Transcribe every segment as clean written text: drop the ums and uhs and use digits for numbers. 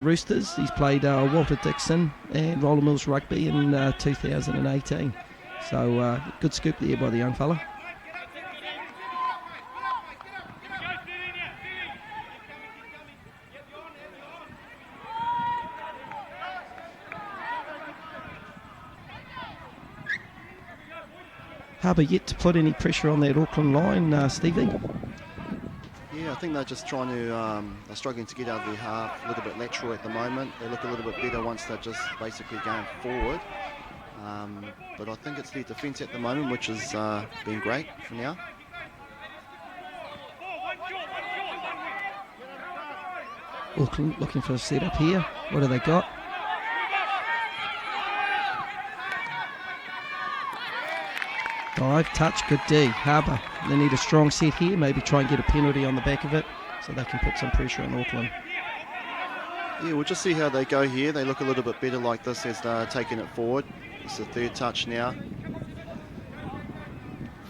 Roosters. He's played Walter Dixon and Roller Mills Rugby in 2018. So good scoop there by the young fella. Harbour yet to put any pressure on that Auckland line, Stevie. Yeah, I think they're just trying to, they're struggling to get out of their half, a little bit lateral at the moment. They look a little bit better once they're just basically going forward. But I think it's their defence at the moment, which has been great for now. Auckland looking for a set-up here. What do they got? Dive, touch, good D. Harbour, they need a strong set here, maybe try and get a penalty on the back of it so they can put some pressure on Auckland. Yeah, we'll just see how they go here. They look a little bit better like this as they're taking it forward. It's the third touch now.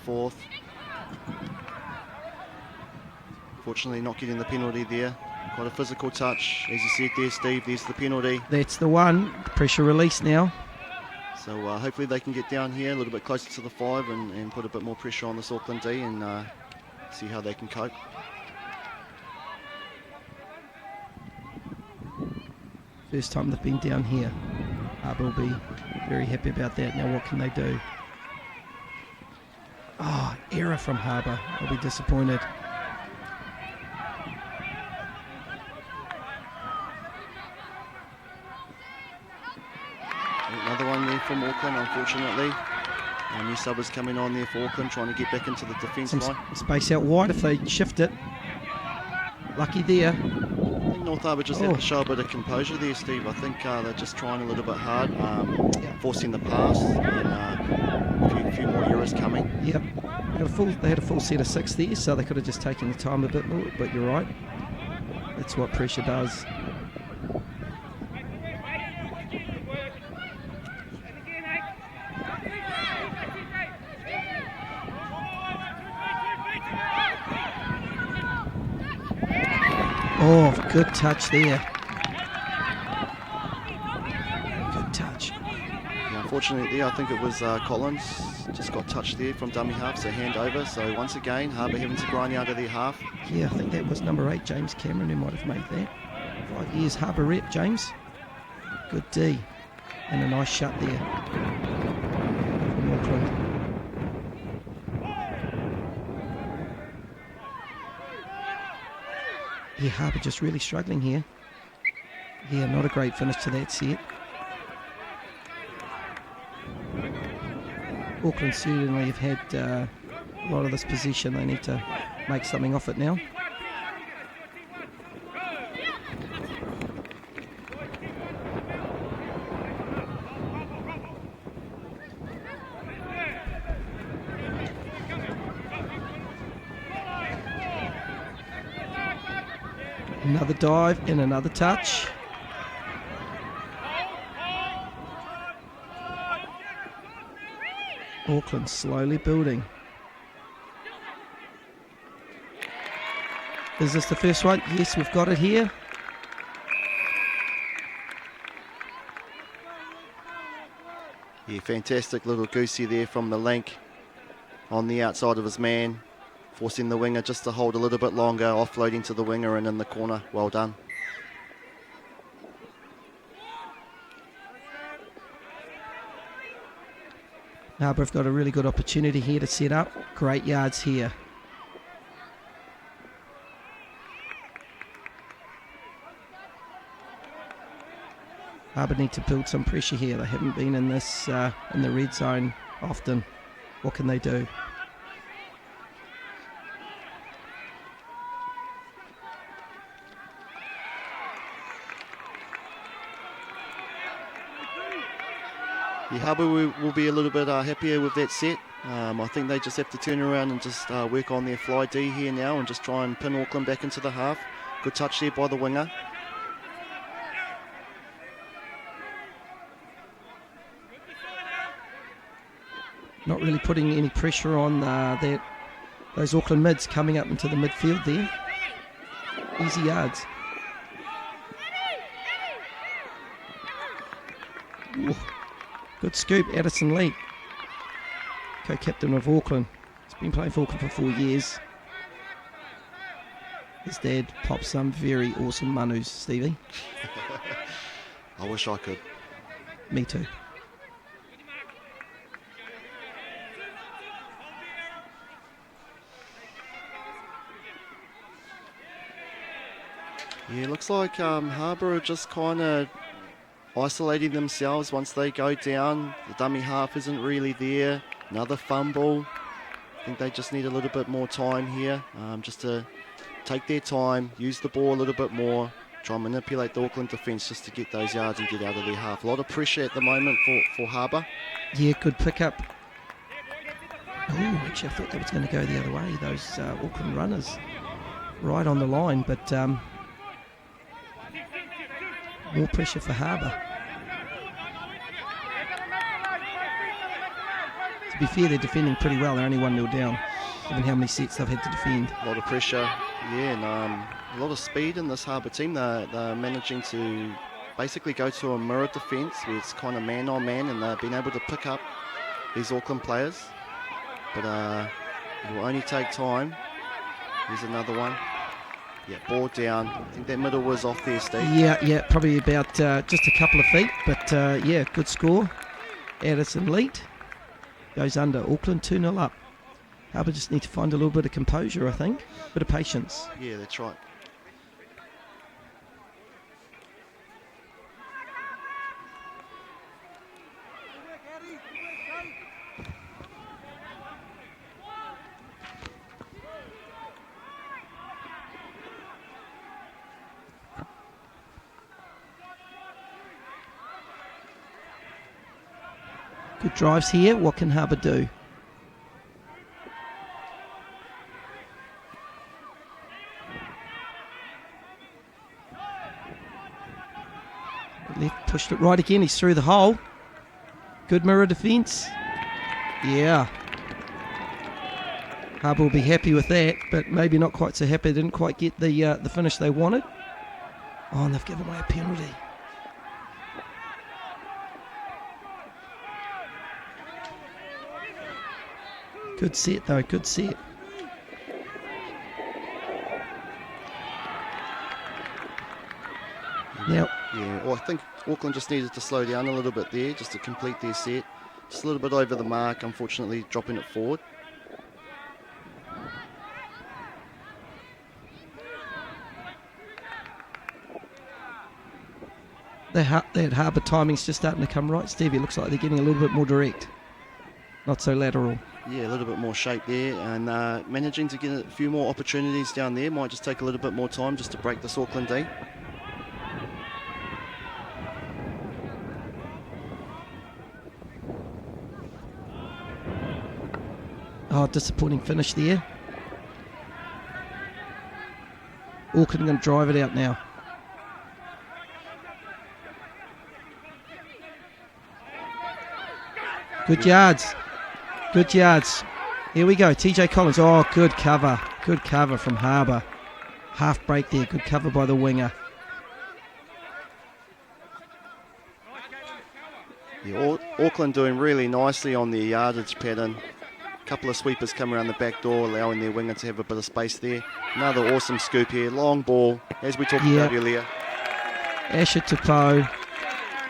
Fourth. Fortunately not getting the penalty there. Quite a physical touch. As you said there, Steve, there's the penalty. That's the one. Pressure release now. So hopefully they can get down here a little bit closer to the 5 and put a bit more pressure on this Auckland D and see how they can cope. First time they've been down here. Harbour will be very happy about that. Now what can they do? Oh, error from Harbour. I'll be disappointed. Another one there from Auckland, unfortunately. New subbers coming on there for Auckland, trying to get back into the defence line. Space out wide if they shift it. Lucky there. I think North Harbour just had to show a bit of composure there, Steve. I think they're just trying a little bit hard, forcing the pass, and a few more errors coming. Yep. They had a full set of 6 there, so they could have just taken the time a bit more, but you're right. That's what pressure does. Oh, good touch there. Good touch. Yeah, unfortunately there, I think it was Collins. Just got touched there from dummy half, so hand over. So once again, Harbour having to grind out of their half. Yeah, I think that was number 8, James Cameron, who might have made that. 5 years Harbour rep, James. Good D. And a nice shut there from Auckland. Yeah, Harbour just really struggling here. Yeah, not a great finish to that set. Auckland certainly have had a lot of this possession. They need to make something off it now. Another dive and another touch. Auckland slowly building. Is this the first one? Yes, we've got it here. Yeah, fantastic little goosey there from the link on the outside of his man, forcing the winger just to hold a little bit longer, offloading to the winger and in the corner. Well done. Harbour have got a really good opportunity here to set up. Great yards here. Harbour need to build some pressure here. They haven't been in this in the red zone often. What can they do? Yeah, Harbour will be a little bit happier with that set. I think they just have to turn around and just work on their fly D here now and just try and pin Auckland back into the half. Good touch there by the winger. Not really putting any pressure on those Auckland mids coming up into the midfield there. Easy yards. Ooh, good scoop, Addison Lee, co-captain of Auckland. He's been playing for Auckland for 4 years. His dad pops some very awesome manus, Stevie. I wish I could. Me too. Yeah, looks like Harbour are just kind of isolating themselves once they go down. The dummy half isn't really there. Another fumble. I think they just need a little bit more time here, just to take their time, use the ball a little bit more, try and manipulate the Auckland defence just to get those yards and get out of their half. A lot of pressure at the moment for Harbour. Yeah, good pickup. Oh, actually, I thought that was going to go the other way, those Auckland runners. Right on the line, but more pressure for Harbour. To be fair, they're defending pretty well. They're only 1-0 down, given how many sets they've had to defend. A lot of pressure, yeah, and a lot of speed in this Harbour team. They're managing to basically go to a mirror defence where it's kind of man on man, and they've been able to pick up these Auckland players. But it will only take time. Here's another one. Yeah, ball down. I think that middle was off there, Steve. Yeah, probably about just a couple of feet, but yeah, good score. Addison Leet goes under. Auckland 2-0 up. Harbour just need to find a little bit of composure, I think. Bit of patience. Yeah, that's right. Good drives here. What can Harbour do? Left pushed it right again. He's through the hole. Good mirror defence. Yeah. Harbour will be happy with that, but maybe not quite so happy. They didn't quite get the finish they wanted. Oh, and they've given away a penalty. Good set though, good set. Now, yeah, well, I think Auckland just needed to slow down a little bit there just to complete their set. Just a little bit over the mark, unfortunately dropping it forward. that Harbour timing's just starting to come right, Stevie. It looks like they're getting a little bit more direct. Not so lateral. Yeah, a little bit more shape there, and managing to get a few more opportunities down there. Might just take a little bit more time just to break this Auckland D. Oh, disappointing finish there. Auckland going to drive it out now. Good yards. Good yards. Here we go. TJ Collins. Oh, good cover. Good cover from Harbour. Half break there. Good cover by the winger. Yeah, Auckland doing really nicely on their yardage pattern. Couple of sweepers come around the back door, allowing their winger to have a bit of space there. Another awesome scoop here. Long ball, as we talked about earlier. Asher Tapo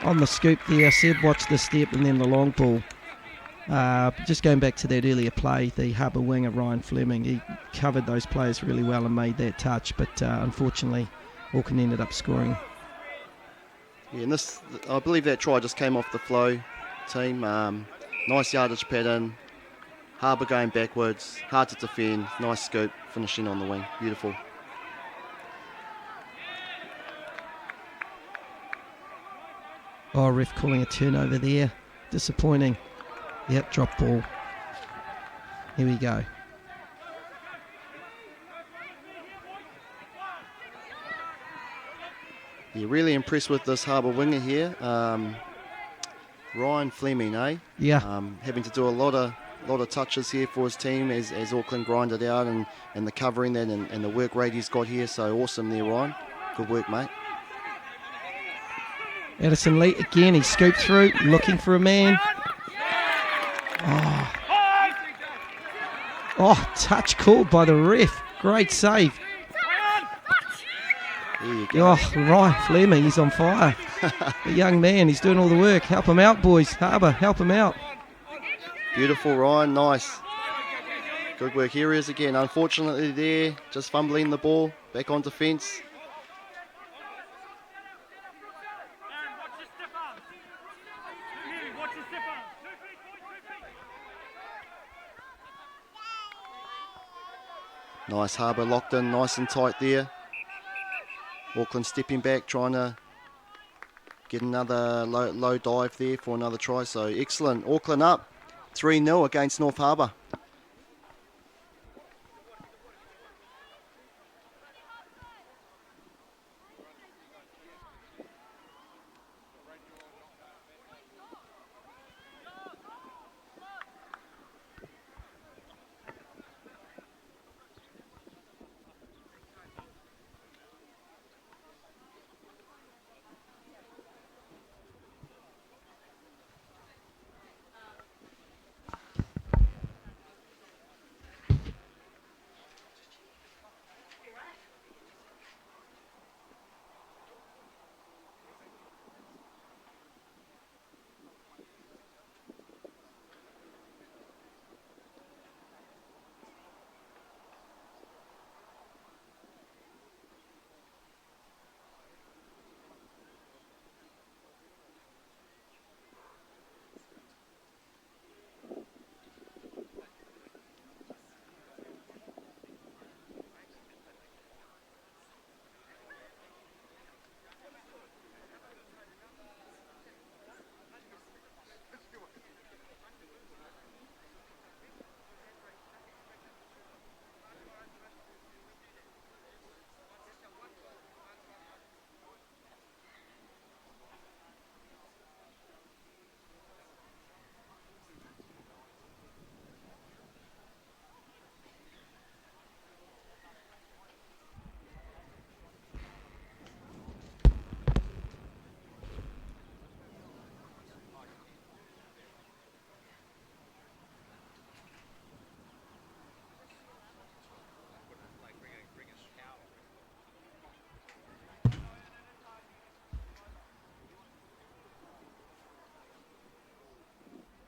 on the scoop there. I said watch the step and then the long ball. Just going back to that earlier play, the Harbour winger Ryan Fleming, he covered those players really well and made that touch, but unfortunately Auckland ended up scoring. Yeah, and this, I believe that try just came off the flow team. Nice yardage pattern. Harbour going backwards, hard to defend, nice scoop, finishing on the wing, beautiful. Oh, ref calling a turnover there, disappointing. Yep, drop ball. Here we go. Yeah, really impressed with this Harbour winger here. Ryan Fleming, eh? Yeah. Having to do a lot of touches here for his team as Auckland grinded out and the covering that and the work rate he's got here. So awesome there, Ryan. Good work, mate. Addison Lee again, he scooped through, looking for a man. Oh, touch called by the ref. Great save. There you go. Oh, Ryan Fleming, he's on fire. The young man, he's doing all the work. Help him out, boys. Harbour, help him out. Beautiful, Ryan. Nice. Good work. Here he is again. Unfortunately there, just fumbling the ball. Back on defence. Nice, Harbour locked in nice and tight there. Auckland stepping back, trying to get another low dive there for another try. So excellent. Auckland up 3-0 against North Harbour.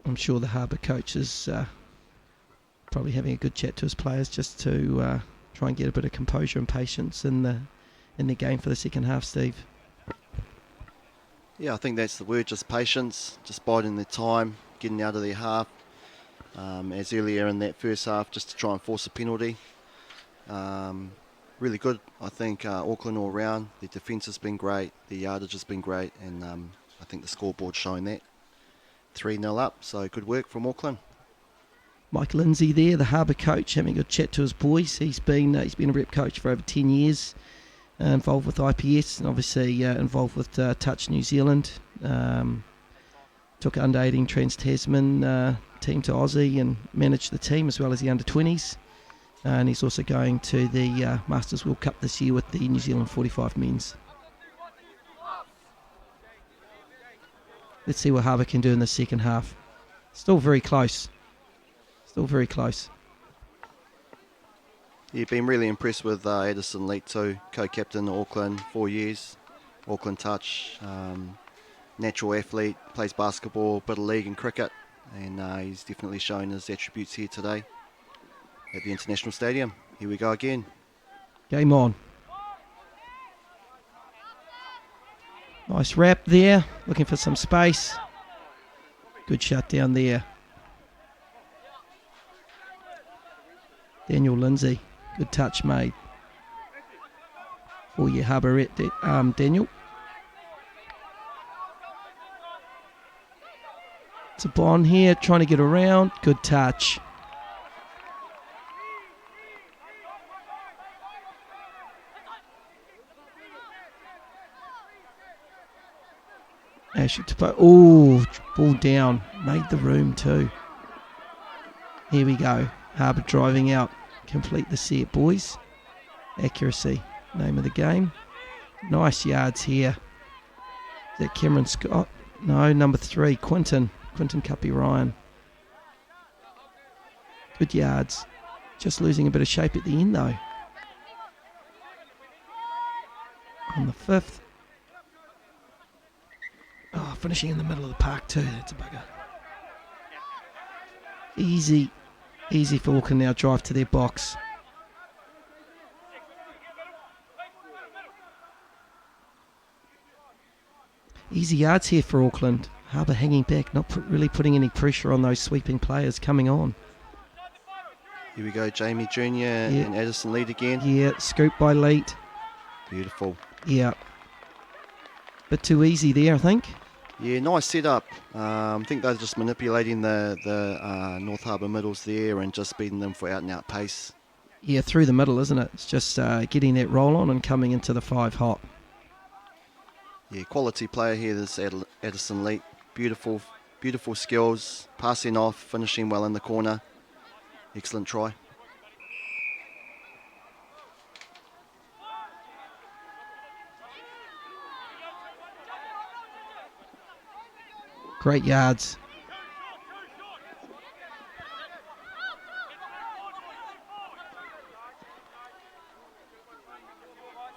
I'm sure the Harbour coach is probably having a good chat to his players just to try and get a bit of composure and patience in the game for the second half, Steve. Yeah, I think that's the word, just patience, just biding their time, getting out of their half. As earlier in that first half, just to try and force a penalty. Really good, I think, Auckland all round. Their defence has been great, their yardage has been great, and I think the scoreboard's showing that. 3-0 up, so good work from Auckland. Mike Lindsay there, the Harbour coach, having a good chat to his boys. He's been a rep coach for over 10 years, involved with IPS and obviously involved with Touch New Zealand. Took under 18 Trans-Tasman team to Aussie and managed the team as well as the under-20s. And he's also going to the Masters World Cup this year with the New Zealand 45 men's. Let's see what Harbour can do in the second half. Still very close. Still very close. You've been really impressed with Addison Lee too, co-captain of Auckland, 4 years. Auckland Touch, natural athlete, plays basketball, bit of league and cricket, and he's definitely shown his attributes here today at the International Stadium. Here we go again. Game on. Nice wrap there, looking for some space. Good shut down there. Daniel Lindsay, good touch made. For your Harbour, Daniel. It's a Bond here, trying to get around. Good touch. Actually, oh, ball down. Made the room too. Here we go. Harbour driving out. Complete the set, boys. Accuracy, name of the game. Nice yards here. Is that Cameron Scott? No, number 3, Quinton Cuppy Ryan. Good yards. Just losing a bit of shape at the end though. On the 5th. Oh, finishing in the middle of the park too. That's a bugger. Easy for Auckland now. Drive to their box. Easy yards here for Auckland. Harbour hanging back, not really putting any pressure on those sweeping players coming on. Here we go, Jamie Jr. and Addison lead again. Yeah, scoop by Leet. Beautiful. Yeah. Bit too easy there, I think. Yeah, nice setup. I think they're just manipulating the North Harbour middles there and just beating them for out-and-out pace. Yeah, through the middle, isn't it? It's just getting that roll on and coming into the 5 hot. Yeah, quality player here, this Addison Leet. Beautiful skills, passing off, finishing well in the corner. Excellent try. Great yards.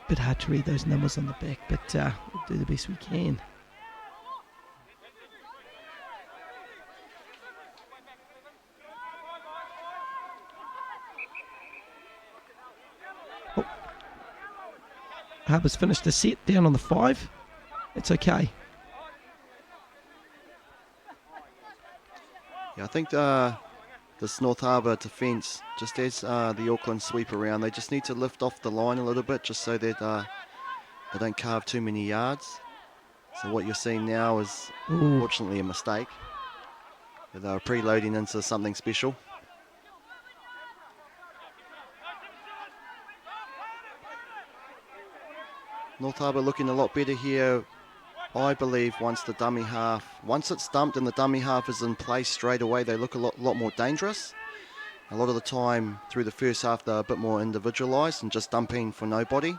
Bit hard to read those numbers on the back, but we'll do the best we can. Oh. Harbour's finished the set down on the 5. It's okay. Yeah, I think this North Harbour defence, just as the Auckland sweep around, they just need to lift off the line a little bit just so that they don't carve too many yards. So what you're seeing now is unfortunately a mistake. But they were preloading into something special. North Harbour looking a lot better here, I believe, once it's dumped and the dummy half is in place straight away, they look a lot more dangerous. A lot of the time through the first half, they're a bit more individualised and just dumping for nobody.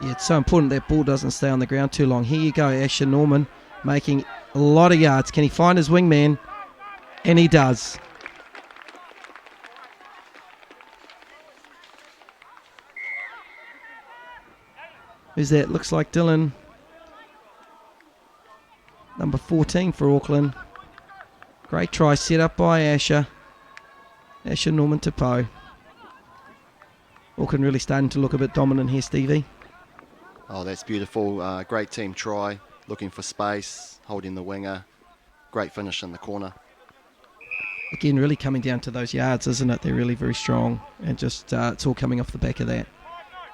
Yeah, it's so important that ball doesn't stay on the ground too long. Here you go, Asher Norman making a lot of yards. Can he find his wingman? And he does. Who's that? Looks like Dylan. Number 14 for Auckland. Great try set up by Asher. Asher Norman to Poe. Auckland really starting to look a bit dominant here, Stevie. Oh, that's beautiful. Great team try. Looking for space, holding the winger. Great finish in the corner. Again, really coming down to those yards, isn't it? They're really very strong. And just it's all coming off the back of that.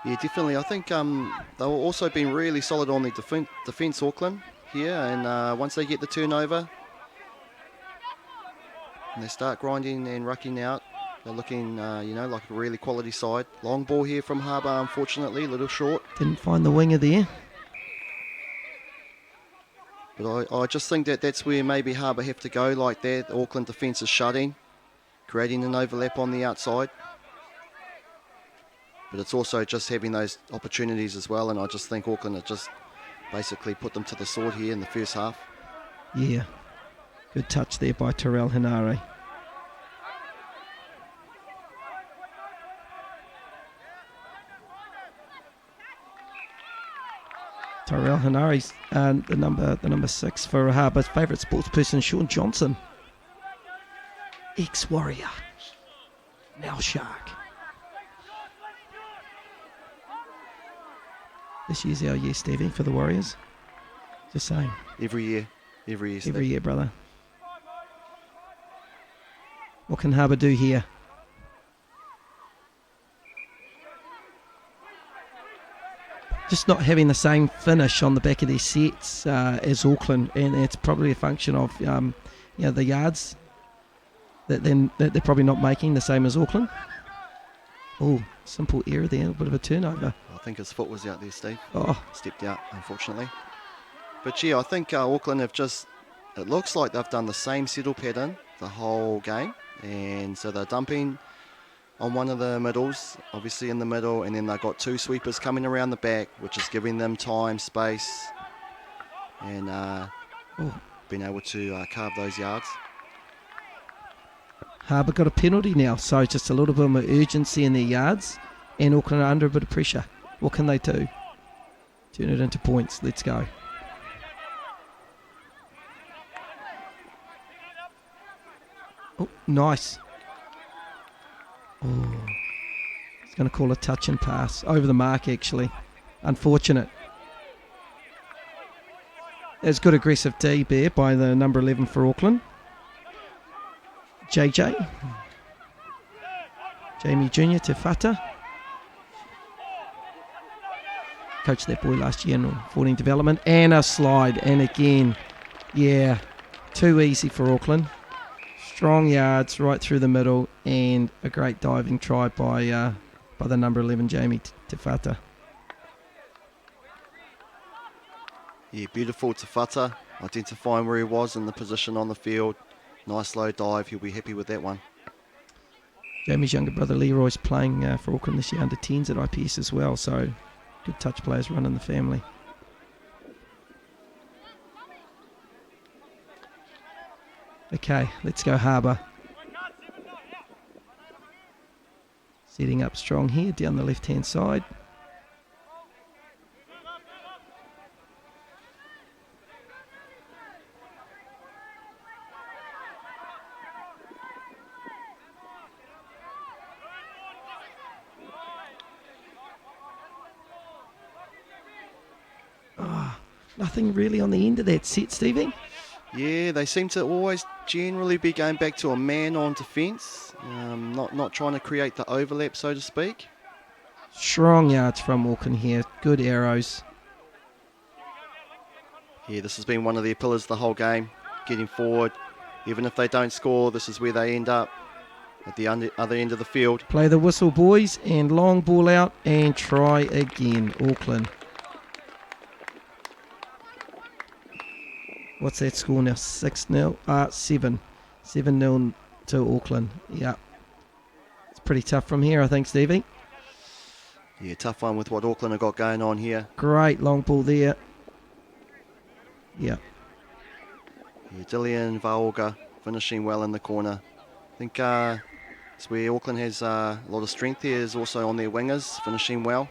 Yeah, definitely. I think they've also been really solid on the defence, Auckland, here. And once they get the turnover and they start grinding and rucking out, they're looking, like a really quality side. Long ball here from Harbour, unfortunately, a little short. Didn't find the winger there. But I just think that's where maybe Harbour have to go like that. The Auckland defence is shutting, creating an overlap on the outside. But it's also just having those opportunities as well, and I just think Auckland have just basically put them to the sword here in the first half. Yeah. Good touch there by Terrell Hinare. Terrell Hinare's the number 6 for Harbour's favourite sports person, Sean Johnson. Ex-Warrior. Now Shark. This year's our year, Stevie, for the Warriors. Just saying. Every year, Steve. Every year, brother. What can Harbour do here? Just not having the same finish on the back of their sets as Auckland, and it's probably a function of the yards that they're probably not making the same as Auckland. Oh, simple error there, a bit of a turnover. I think his foot was out there, Steve. Oh, stepped out, unfortunately. But yeah, I think Auckland have it looks like they've done the same settle pattern the whole game, and so they're dumping on one of the middles, obviously in the middle, and then they've got 2 sweepers coming around the back, which is giving them time, space, and been able to carve those yards. Harbour got a penalty now, so just a little bit more urgency in their yards, and Auckland are under a bit of pressure. What can they do? Turn it into points. Let's go. Oh, nice. Oh, he's going to call a touch and pass. Over the mark, actually. Unfortunate. There's good aggressive D there by the number 11 for Auckland. JJ. Jamie Jr. to Fata. Coached that boy last year in 14 development. And a slide. And again, yeah, too easy for Auckland. Strong yards right through the middle, and a great diving try by the number 11 Jamie Tefata. Yeah, beautiful Tefata, identifying where he was in the position on the field. Nice low dive, he'll be happy with that one. Jamie's younger brother Leroy's playing for Auckland this year under 10s at IPS as well, so good touch players running the family. Okay, let's go Harbour. Setting up strong here down the left-hand side. Oh, nothing really on the end of that set, Stevie. Yeah, they seem to always generally be going back to a man on defence, not trying to create the overlap, so to speak. Strong yards from Auckland here, good arrows. Yeah, this has been one of their pillars the whole game, getting forward. Even if they don't score, this is where they end up, at the other end of the field. Play the whistle, boys, and long ball out, and try again, Auckland. What's that score now? 6-0? 7. 7-0 to Auckland. Yeah. It's pretty tough from here, I think, Stevie. Yeah, tough one with what Auckland have got going on here. Great long ball there. Yeah. Yeah, Dillian Vaoga finishing well in the corner. I think it's where Auckland has a lot of strength here, is also on their wingers, finishing well.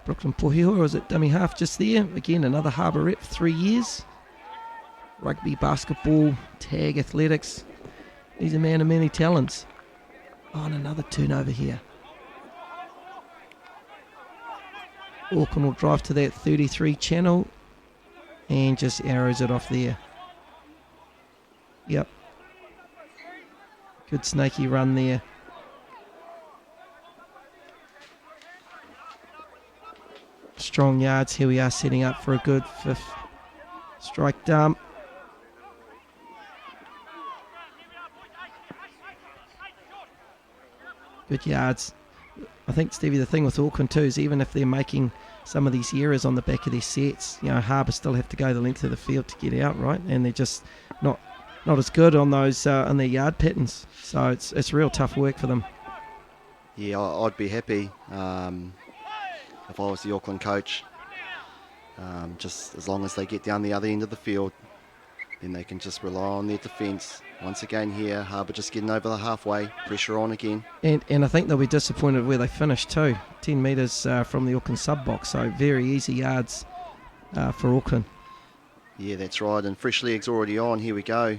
Brooklyn Pohio, or is it dummy half just there? Again, another Harbour rep, 3 years. Rugby, basketball, tag, athletics. He's a man of many talents. Oh, and another turnover here. Auckland will drive to that 33 channel and just arrows it off there. Yep. Good snaky run there. Strong yards. Here we are setting up for a good 5th strike dump. Good yards. I think, Stevie, the thing with Auckland too is even if they're making some of these errors on the back of their sets, you know, Harbour still have to go the length of the field to get out, right? And they're just not as good on those on their yard patterns. So it's real tough work for them. Yeah, I'd be happy if I was the Auckland coach. Just as long as they get down the other end of the field, then they can just rely on their defence. Once again here, Harbour just getting over the halfway, pressure on again. And I think they'll be disappointed where they finished too. 10 metres from the Auckland sub-box, so very easy yards for Auckland. Yeah, that's right, and fresh legs already on, here we go.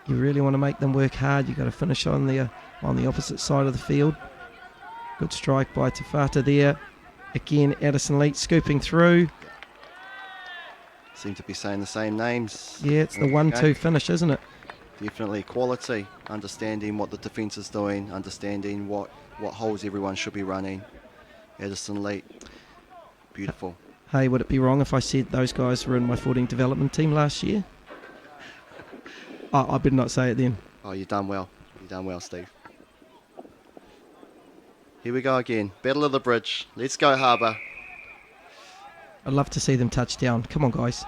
You really want to make them work hard, you've got to finish on the opposite side of the field. Good strike by Tefata there. Again, Addison Leet scooping through. Seem to be saying the same names. Yeah, it's the 1-2 finish, isn't it? Definitely quality, understanding what the defence is doing, understanding what holes everyone should be running. Addison Leet, beautiful. Hey, would it be wrong if I said those guys were in my 14 development team last year? Oh, I better not say it then. Oh, you've done well. You've done well, Steve. Here we go again. Battle of the Bridge. Let's go, Harbour. I'd love to see them touch down. Come on, guys.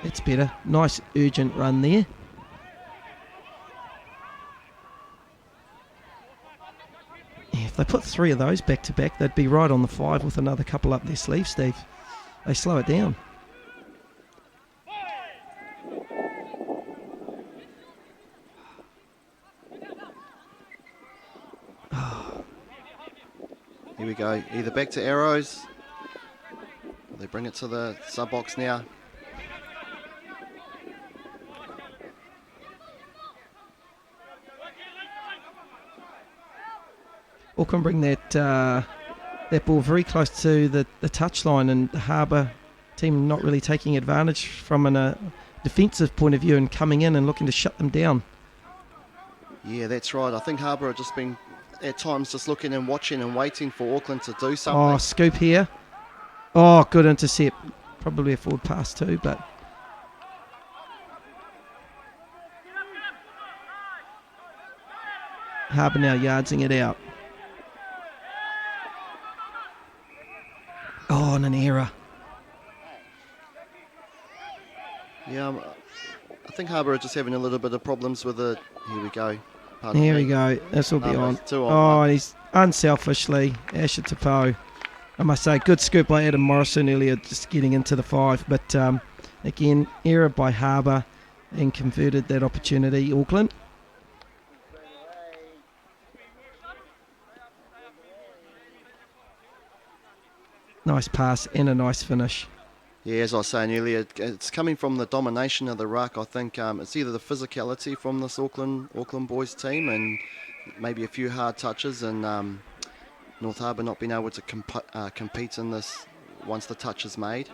That's better. Nice urgent run there. they put 3 of those back to back, they'd be right on the 5 with another couple up their sleeve, Steve. They slow it down. Here we go. Either back to arrows. They bring it to the sub box now. Auckland bring that ball very close to the touchline, and the Harbour team not really taking advantage from a defensive point of view and coming in and looking to shut them down. Yeah, that's right. I think Harbour have just been at times just looking and watching and waiting for Auckland to do something. Oh, scoop here. Oh, good intercept. Probably a forward pass too, but... Harbour now yardsing it out. Oh, and an error. Yeah, I think Harbour are just having a little bit of problems with it. Here we go. Pardon Here me. we go. This will be on. 2 on. Oh, he's unselfishly. Asher Tapo. I must say, good scoop by Adam Morrison earlier, just getting into the 5. But again, error by Harbour and converted that opportunity, Auckland. Nice pass and a nice finish. Yeah, as I was saying earlier, it's coming from the domination of the ruck. I think it's either the physicality from this Auckland boys team and maybe a few hard touches, and North Harbour not being able to compete in this once the touch is made.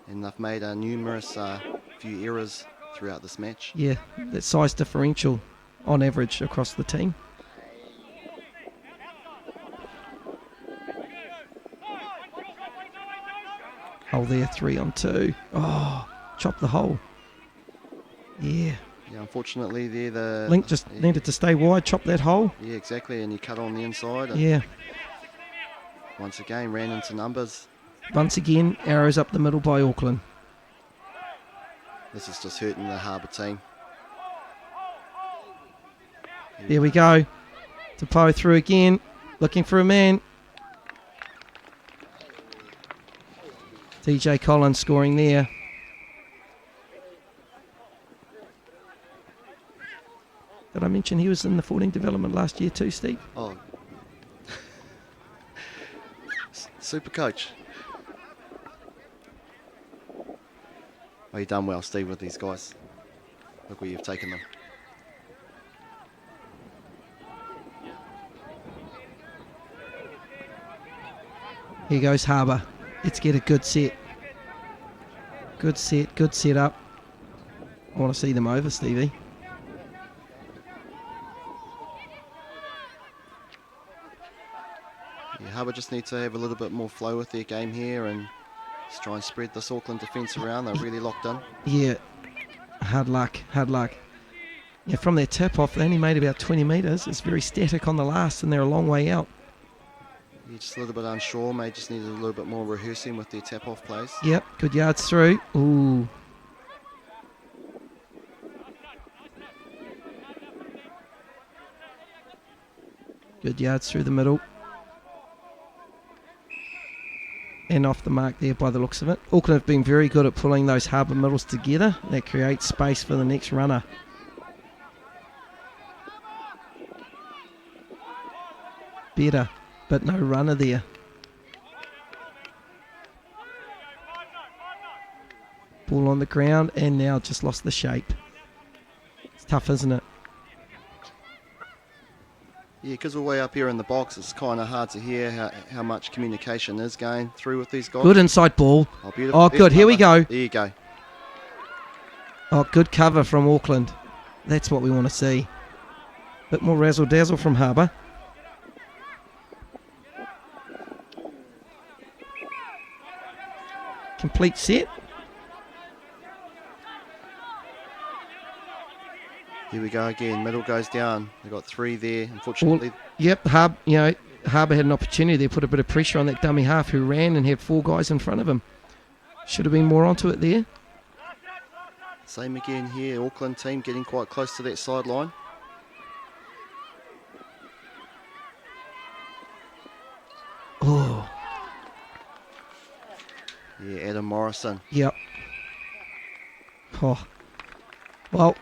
And they've made numerous few errors throughout this match. Yeah, that size differential on average across the team. Oh, there, 3 on 2. Oh, chop the hole. Yeah. Yeah, unfortunately there the... Link just needed to stay wide, chop that hole. Yeah, exactly, and he cut on the inside. And Yeah. once again, ran into numbers. Once again, arrows up the middle by Auckland. This is just hurting the Harbour team. There we go. Tapo through again, looking for a man. DJ Collins scoring there. Did I mention he was in the 14 development last year too, Steve? Oh. Super coach. Oh, you've done well, Steve, with these guys. Look where you've taken them. Here goes Harbour. Let's get a good set. Good set, good set up. I want to see them over, Stevie. Yeah, Harbour just need to have a little bit more flow with their game here and just try and spread this Auckland defence around. They're really locked in. Yeah, hard luck, hard luck. Yeah, from their tip-off, they only made about 20 metres. It's very static on the last, and they're a long way out. Yeah, just a little bit unsure. May just need a little bit more rehearsing with their tap-off plays. Yep, good yards through. Ooh. Good yards through the middle. And off the mark there by the looks of it. Auckland have been very good at pulling those Harbour middles together. That creates space for the next runner. Better, but no runner there. Ball on the ground and now just lost the shape. It's tough, isn't it? Yeah, because we're way up here in the box, it's kind of hard to hear how much communication is going through with these guys. Good inside ball. Oh, beautiful. Oh, good. Here we go. There you go. Oh, good cover from Auckland. That's what we want to see. Bit more razzle-dazzle from Harbour. Complete set. Here we go again. Middle goes down. They've got 3 there, unfortunately. Yep, Harbour had an opportunity. They put a bit of pressure on that dummy half who ran and had 4 guys in front of him. Should have been more onto it there. Same again here. Auckland team getting quite close to that sideline. Yeah, Adam Morrison. Yep. Oh. Well,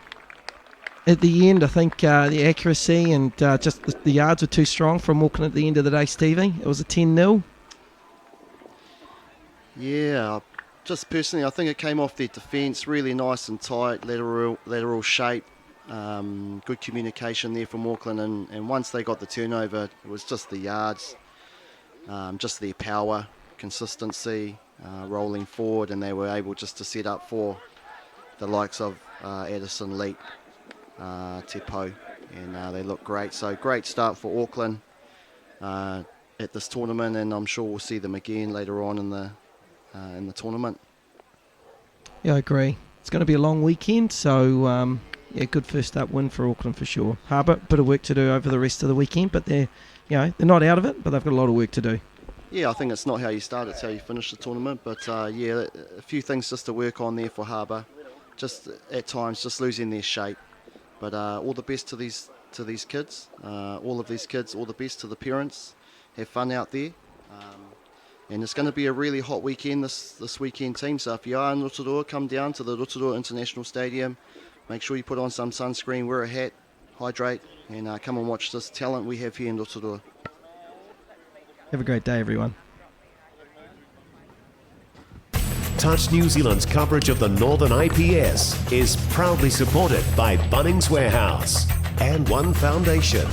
at the end, I think the accuracy and just the yards were too strong from Auckland at the end of the day, Stevie. It was a 10-0. Yeah, just personally, I think it came off their defence, really nice and tight, lateral shape. Good communication there from Auckland, and once they got the turnover, it was just the yards, just their power, consistency, rolling forward, and they were able just to set up for the likes of Addison, Leet, Te Pou, and they look great. So great start for Auckland at this tournament, and I'm sure we'll see them again later on in the tournament. Yeah, I agree. It's going to be a long weekend, so yeah, good first up win for Auckland for sure. Harbour, bit of work to do over the rest of the weekend, but they're not out of it, but they've got a lot of work to do. Yeah, I think it's not how you start, it's how you finish the tournament. But yeah, a few things just to work on there for Harbour. Just at times, just losing their shape. But all the best to these kids. All of these kids, all the best to the parents. Have fun out there. And it's going to be a really hot weekend this weekend, team. So if you are in Rotorua, come down to the Rotorua International Stadium. Make sure you put on some sunscreen, wear a hat, hydrate, and come and watch this talent we have here in Rotorua. Have a great day, everyone. Touch New Zealand's coverage of the Northern IPS is proudly supported by Bunnings Warehouse and One Foundation.